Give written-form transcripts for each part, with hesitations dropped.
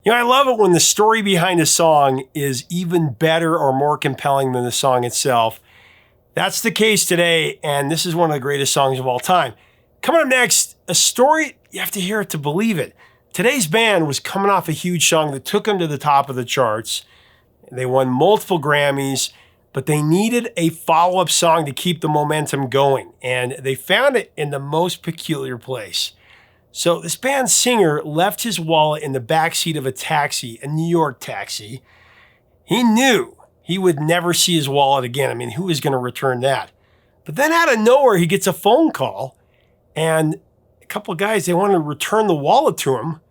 You know, I love it when the story behind a song is even better or more compelling than the song itself. That's the case today, and this is one of the greatest songs of all time. Coming up next, a story, you have to hear it to believe it. Today's band was coming off a huge song that took them to the top of the charts. They won multiple Grammys, but they needed a follow-up song to keep the momentum going, and they found it in the most peculiar place. So this band's singer left his wallet in the backseat of a taxi, a New York taxi. He knew he would never see his wallet again. I mean, who is going to return that? But then out of nowhere, he gets a phone call, and a couple of guys, they wanted to return the wallet to him.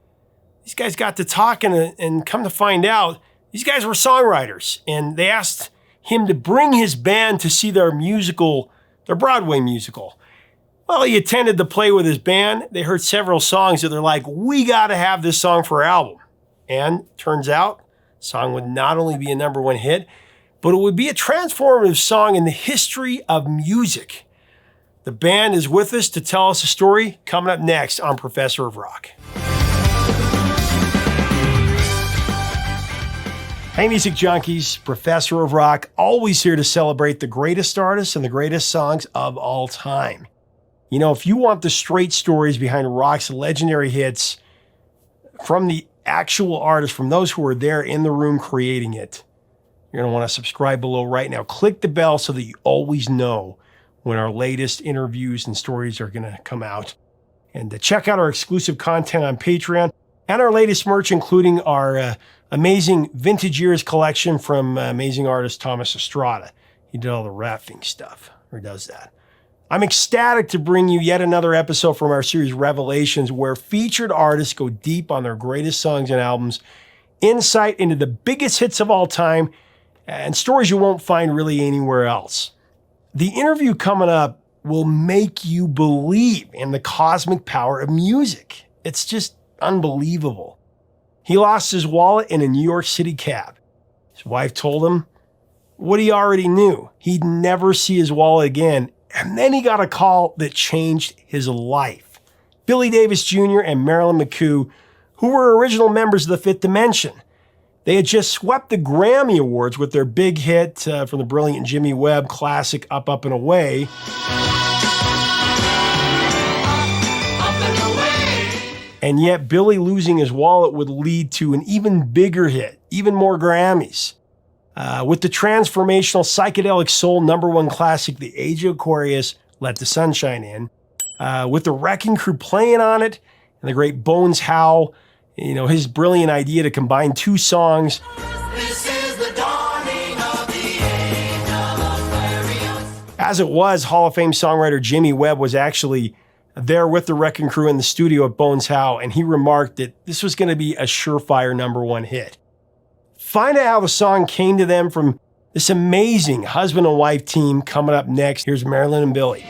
These guys got to talking, and come to find out, these guys were songwriters, and they asked him to bring his band to see their Broadway musical. Well, he attended the play with his band. They heard several songs that they're like, we got to have this song for our album. And turns out, the song would not only be a #1 hit, but it would be a transformative song in the history of music. The band is with us to tell us a story coming up next on Professor of Rock. Hey, music junkies, Professor of Rock, always here to celebrate the greatest artists and the greatest songs of all time. You know, if you want the straight stories behind rock's legendary hits from the actual artists, from those who were there in the room creating it, you're going to want to subscribe below right now. Click the bell so that you always know when our latest interviews and stories are going to come out. And check out our exclusive content on Patreon and our latest merch, including our amazing vintage years collection from amazing artist Thomas Estrada. He did all the rapping stuff, or does that. I'm ecstatic to bring you yet another episode from our series Revelations, where featured artists go deep on their greatest songs and albums, insight into the biggest hits of all time, and stories you won't find really anywhere else. The interview coming up will make you believe in the cosmic power of music. It's just unbelievable. He lost his wallet in a New York City cab. His wife told him what he already knew. He'd never see his wallet again. And then he got a call that changed his life. Billy Davis Jr. and Marilyn McCoo, who were original members of the Fifth Dimension. They had just swept the Grammy Awards with their big hit from the brilliant Jimmy Webb classic Up, Up, and Away. Up and away. And yet Billy losing his wallet would lead to an even bigger hit, even more Grammys. With the transformational psychedelic soul #1 classic, The Age of Aquarius, Let the Sunshine In, with the Wrecking Crew playing on it, and the great Bones Howe, you know, his brilliant idea to combine two songs. This is the dawning of the age of Aquarius. As it was, Hall of Fame songwriter Jimmy Webb was actually there with the Wrecking Crew in the studio at Bones Howe, and he remarked that this was going to be a surefire #1 hit. Find out how the song came to them from this amazing husband and wife team coming up next. Here's Marilyn and Billy.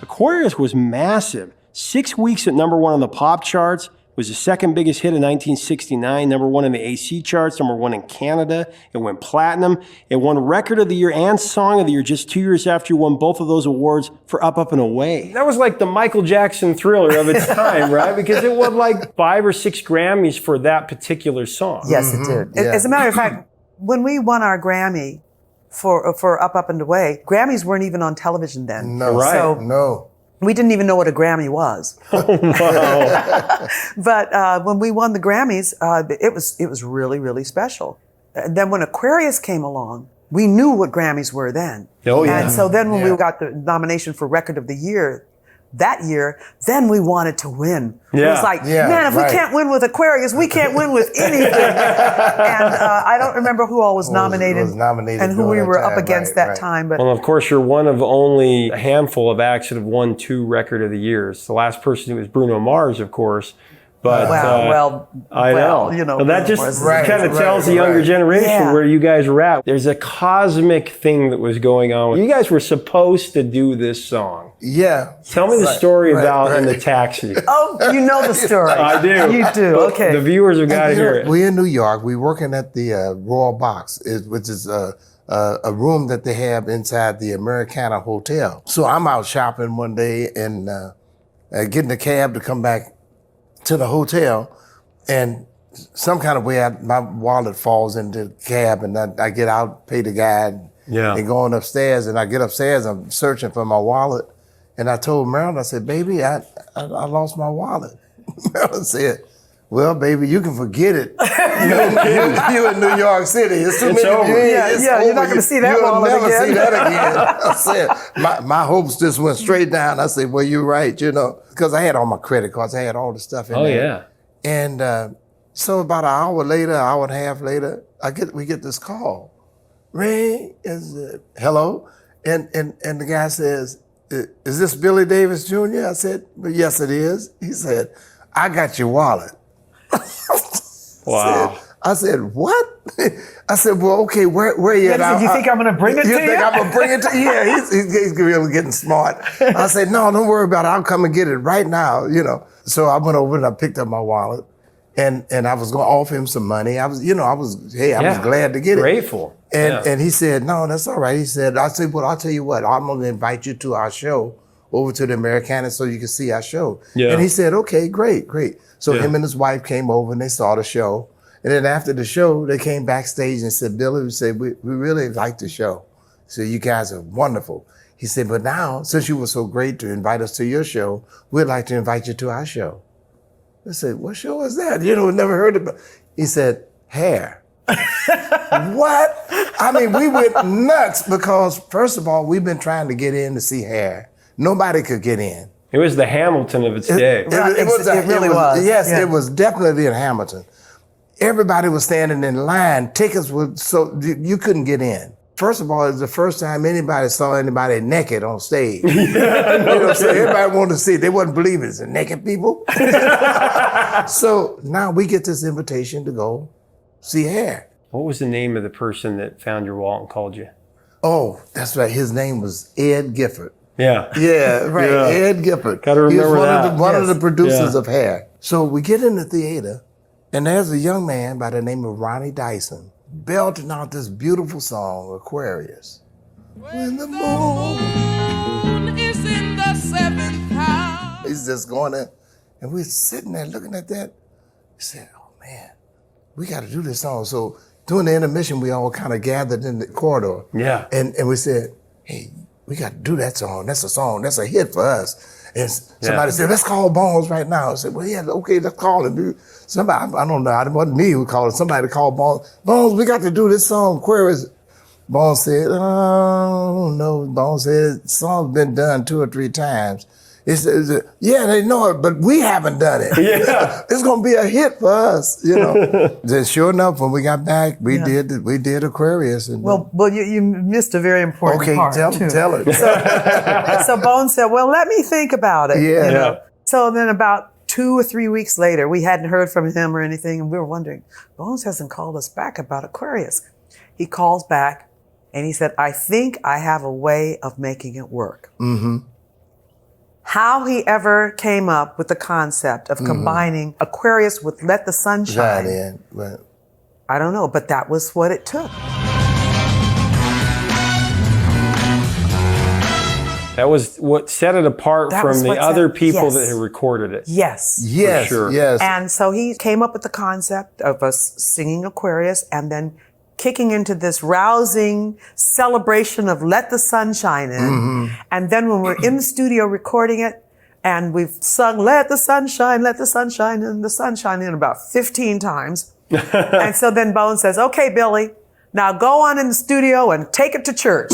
Aquarius was massive. 6 weeks at #1 on the pop charts. It was the second biggest hit in 1969, #1 in the AC charts, #1 in Canada. It went platinum. It won Record of the Year and Song of the Year just 2 years after it won both of those awards for Up, Up, and Away. That was like the Michael Jackson Thriller of its time, right? Because it won like 5 or 6 Grammys for that particular song. Yes, it did. Yeah. As a matter of fact, when we won our Grammy for Up, Up, and Away, Grammys weren't even on television then. No, right. So, no. We didn't even know what a Grammy was. Oh, wow. But when we won the Grammys, it was really, really special. And then when Aquarius came along, we knew what Grammys were then. Oh, yeah. And so then when we got the nomination for Record of the Year that year, then we wanted to win. Yeah. It was like, man, if we can't win with Aquarius, we can't win with anything. And I don't remember who all was nominated and who we were up against that time. But well, of course, you're one of only a handful of acts that have won 2 Record of the Years. The last person was Bruno Mars, of course. But I know. You know, well, that just kind of tells the younger generation where you guys were at. There's a cosmic thing that was going on. You guys were supposed to do this song. Yeah. Tell me the story about in the taxi. Oh, you know the story. I do. You do. Okay. The viewers have got to hear it. We're in New York. We're working at the Royal Box, which is a room that they have inside the Americana Hotel. So I'm out shopping one day, and getting a cab to come back to the hotel, and some kind of way my wallet falls into the cab, and I get out, pay the guy, and going upstairs, and I get upstairs, I'm searching for my wallet, and I told Marilyn, I said, baby, I lost my wallet. Marilyn said, well, baby, you can forget it. You in New York City. It's too many over. You're not going to see that wallet again. You'll never see that again. I said, my hopes just went straight down. I said, well, you're right, because I had all my credit cards. I had all the stuff in there. Oh, yeah. And so about an hour later, hour and a half later, we get this call. Ray, hello? And the guy says, is this Billy Davis Jr.? I said, well, yes, it is. He said, I got your wallet. Wow. I said, what? I said, well, okay, where you at? Do you think I'm going to bring it to you? You think I'm going to bring it to you? Yeah, he's really getting smart. I said, no, don't worry about it. I'll come and get it right now, So I went over and I picked up my wallet, and I was going to offer him some money. I was glad to get it. Grateful. And he said, no, that's all right. He said, I said, well, I'll tell you what, I'm going to invite you to our show, over to the Americana, so you can see our show. Yeah. And he said, okay, great. So him and his wife came over and they saw the show. And then after the show, they came backstage and said, Billy, we really like the show. So you guys are wonderful. He said, but now, since you were so great to invite us to your show, we'd like to invite you to our show. I said, what show is that? Never heard of it. He said, Hair. What? I mean, we went nuts because, first of all, we've been trying to get in to see Hair. Nobody could get in. It was the Hamilton of its day. It really was. Yes, it was definitely in Hamilton. Everybody was standing in line. Tickets were so you couldn't get in. First of all, it was the first time anybody saw anybody naked on stage. So everybody wanted to see it. They wouldn't believe it. It's naked people. So now we get this invitation to go see Hair. What was the name of the person that found your wallet and called you? Oh, that's right. His name was Ed Gifford. Yeah. Yeah, right. Yeah. Ed Gifford. Got to remember that. He was one of the producers of Hair. So we get in the theater, and there's a young man by the name of Ronnie Dyson belting out this beautiful song, Aquarius. When the moon is in the seventh house. He's just going there, and we're sitting there looking at that. We said, oh man, we got to do this song. So during the intermission, we all kind of gathered in the corridor. Yeah. And we said, hey, we got to do that song. That's a song. That's a hit for us. And somebody said, let's call Bones right now. I said, well, yeah, okay, let's call him. Somebody, I don't know, it wasn't me who called it. Somebody called Bones. Bones, we got to do this song, Aquarius. Bones said, oh, no. Bones said, the song's been done 2 or 3 times. He said, yeah, they know it, but we haven't done it. Yeah. It's going to be a hit for us, Then sure enough, when we got back, we did Aquarius. And well, you missed a very important part, tell it. So Bones said, well, let me think about it. Yeah. So then about 2 or 3 weeks later, we hadn't heard from him or anything, and we were wondering, Bones hasn't called us back about Aquarius. He calls back, and he said, I think I have a way of making it work. Mm-hmm. How he ever came up with the concept of combining Aquarius with Let the Sun Shine, right. I don't know, but that was what it took. That was what set it apart from the other people that had recorded it. Yes. Yes, for sure. Yes. And so he came up with the concept of us singing Aquarius and then kicking into this rousing celebration of Let the Sun Shine in. Mm-hmm. And then when we're in the studio recording it, and we've sung Let the Sun Shine, Let the Sun Shine, and the Sun Shine in about 15 times. And so then Bones says, okay, Billy, now go on in the studio and take it to church.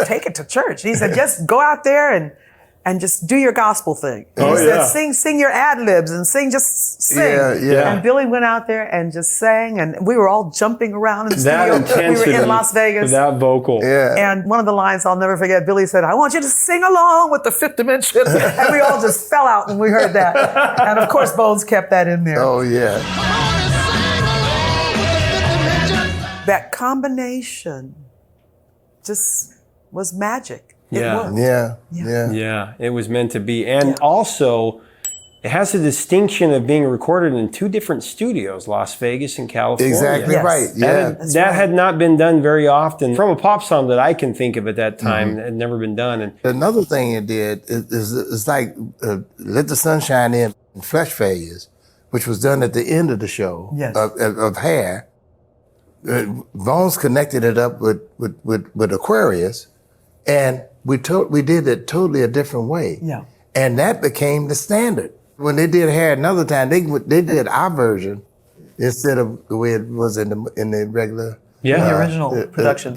Take it to church. He said, just go out there and just do your gospel thing. And he said, sing your ad-libs and sing. Yeah. And Billy went out there and just sang, and we were all jumping around in the studio. We were in Las Vegas. That vocal. Yeah. And one of the lines I'll never forget, Billy said, I want you to sing along with the Fifth Dimension. And we all just fell out when we heard that. And of course, Bones kept that in there. Oh, yeah. That combination just was magic. Yeah. Yeah, it was meant to be. And also, It has the distinction of being recorded in 2 different studios, Las Vegas and California. Exactly Yes. right. Yeah. That had not been done very often. From a pop song that I can think of at that time, it had never been done. And Another thing it did is like Let the Sun Shine In, Flesh Failures, which was done at the end of the show Yes. of Hair. Bones connected it up with Aquarius, and we did it totally a different way. Yeah. And that became the standard. When they did Hair another time, they did our version instead of the way it was in the regular The original production.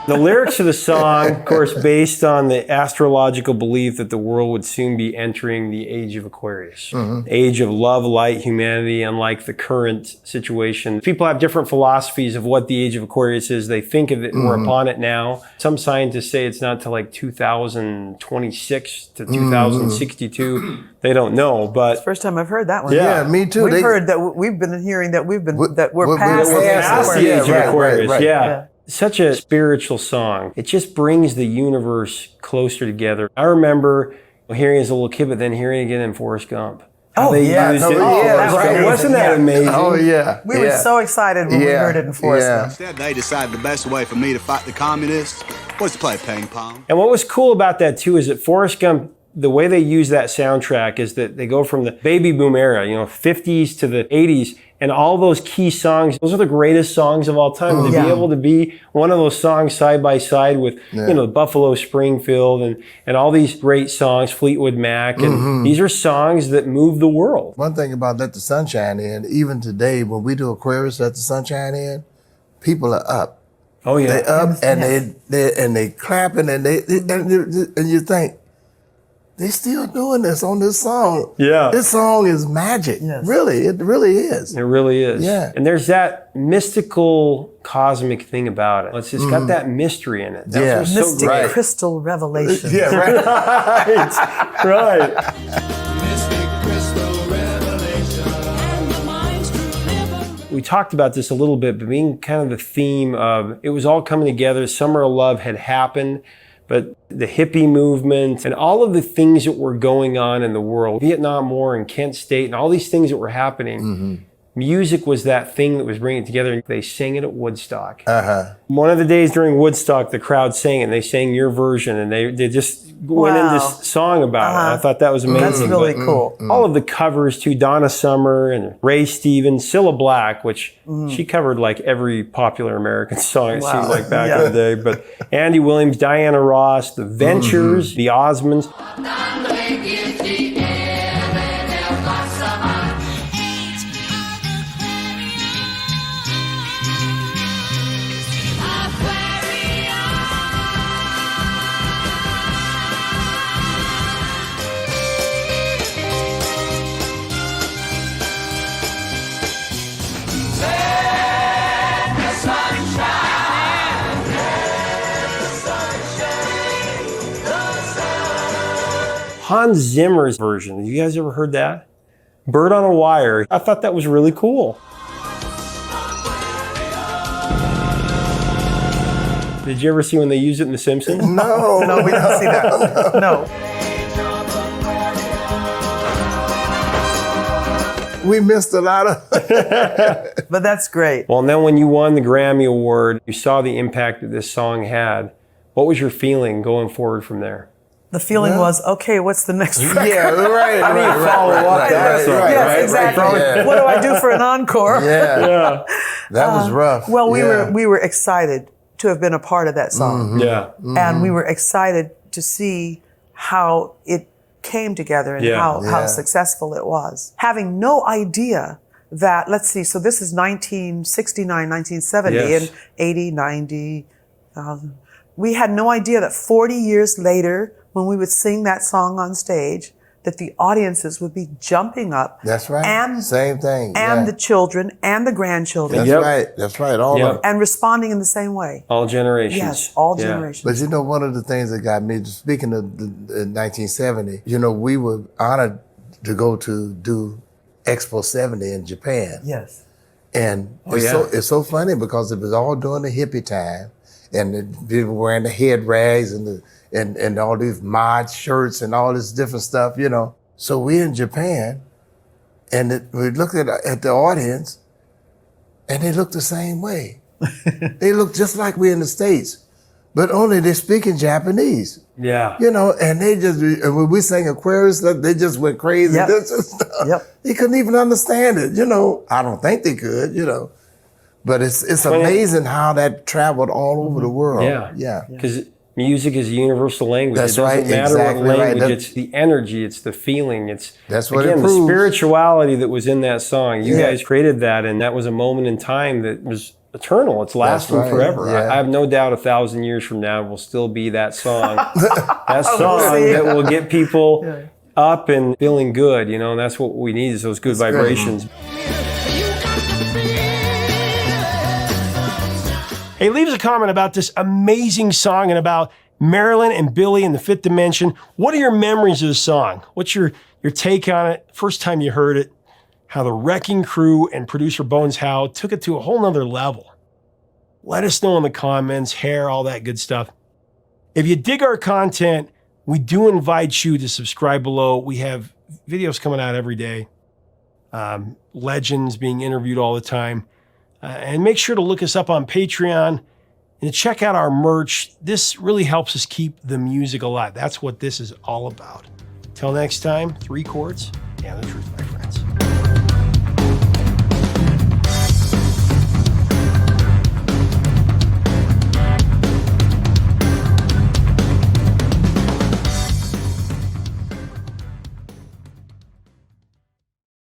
the lyrics of the song, of course, based on the astrological belief that the world would soon be entering the age of Aquarius. Age of love, light, humanity, unlike the current situation. People have different philosophies of what the age of Aquarius is. They think of it, we're upon it now. Some scientists say it's not till like 2026 to 2062. They don't know, but First time I've heard that one. Yeah, me too. We've heard that we've been hearing that we're past we're the age of past the Yeah, age of right, Aquarius. right. Yeah. Such a spiritual song. It just brings the universe closer together. I remember hearing it as a little kid, but then hearing it again in Forrest Gump. How they used it in that Forrest was Gump. amazing. Wasn't that amazing? Oh yeah. We were so excited when we heard it in Forrest Gump. Instead, they decided the best way for me to fight the communists was to play ping pong. And what was cool about that too is that Forrest Gump, the way they use that soundtrack is that they go from the baby boom era, 50s to the 80s, and all those key songs, those are the greatest songs of all time. To be able to be one of those songs side by side with, Buffalo Springfield and all these great songs, Fleetwood Mac, and these are songs that move the world. One thing about Let the Sun Shine In, even today when we do Aquarius Let the Sun Shine In, people are up. Oh yeah. They up and they clapping and and you think, they still doing this on this song. Yeah. This song is magic. Yes. Really, it really is. It really is. Yeah. And there's that mystical, cosmic thing about it. It's just got that mystery in it. That's Yeah. what's so Mystic great. crystal revelation. Yeah, right. Right. We talked about this a little bit, but being kind of the theme of it was all coming together. Summer of Love had happened, but the hippie movement and all of the things that were going on in the world, Vietnam War and Kent State and all these things that were happening, music was that thing that was bringing it together. They sang it at Woodstock. One of the days during Woodstock, the crowd sang it, and they sang your version, and they just went into song about it. I thought that was amazing. That's really cool. All of the covers too, Donna Summer and Ray Stevens, Cilla Black, which she covered like every popular American song, it seems like back in the day. But Andy Williams, Diana Ross, The Ventures, The Osmonds. Hans Zimmer's version. Have you guys ever heard that? Bird on a Wire. I thought that was really cool. Did you ever see when they used it in The Simpsons? No, No, we didn't see that. No. we missed a lot of. But that's great. Well, and then when you won the Grammy Award, you saw the impact that this song had. What was your feeling going forward from there? The feeling was, okay, what's the next record? Yeah, right. How do you follow up that song? Yes, exactly. yeah. What do I do for an encore? Yeah, that was rough. Well, we Yeah. were excited to have been a part of that song. Yeah. And we were excited to see how it came together and how successful it was. Having no idea that, let's see, so this is 1969, 1970, Yes. and 80, 90, 1,000. We had no idea that 40 years later, when we would sing that song on stage, that the audiences would be jumping up. That's right. And Same thing. and the children and the grandchildren. That's Yep. right. That's right. All of them. And responding in the same way. All generations. Yes, all Yeah. generations. But you know, one of the things that got me, speaking of the 1970, we were honored to go to do Expo 70 in Japan. Yes. And it's so funny because it was all during the hippie time, and the people wearing the head rags and and all these mod shirts and all this different stuff, you know. So we're in Japan, and we looked at the audience, and they look the same way. They look just like we're in the States, but only they speak in Japanese. Yeah. You know, and they just, and when we sang Aquarius, they just went crazy. Yep. They couldn't even understand it, you know. I don't think they could, you know. But it's amazing how that traveled all over the world. Yeah. Because music is a universal language. That's it doesn't right, matter exactly what language, right. it's the energy, it's the feeling, that's what again, it the proves. spirituality that was in that song. You guys created that, and that was a moment in time that was eternal. It's lasting forever. Yeah. I have no doubt 1,000 years from now will still be that song. That song that will get people up and feeling good, you know, and that's what we need is those good vibrations. Hey, leave us a comment about this amazing song and about Marilyn and Billy in the Fifth Dimension. What are your memories of the song? What's your take on it? First time you heard it? How the Wrecking Crew and producer Bones Howe took it to a whole nother level. Let us know in the comments, hair, all that good stuff. If you dig our content, we do invite you to subscribe below. We have videos coming out every day. Legends being interviewed all the time. And make sure to look us up on Patreon and check out our merch. This really helps us keep the music alive. That's what this is all about. Till next time, 3 chords and the truth.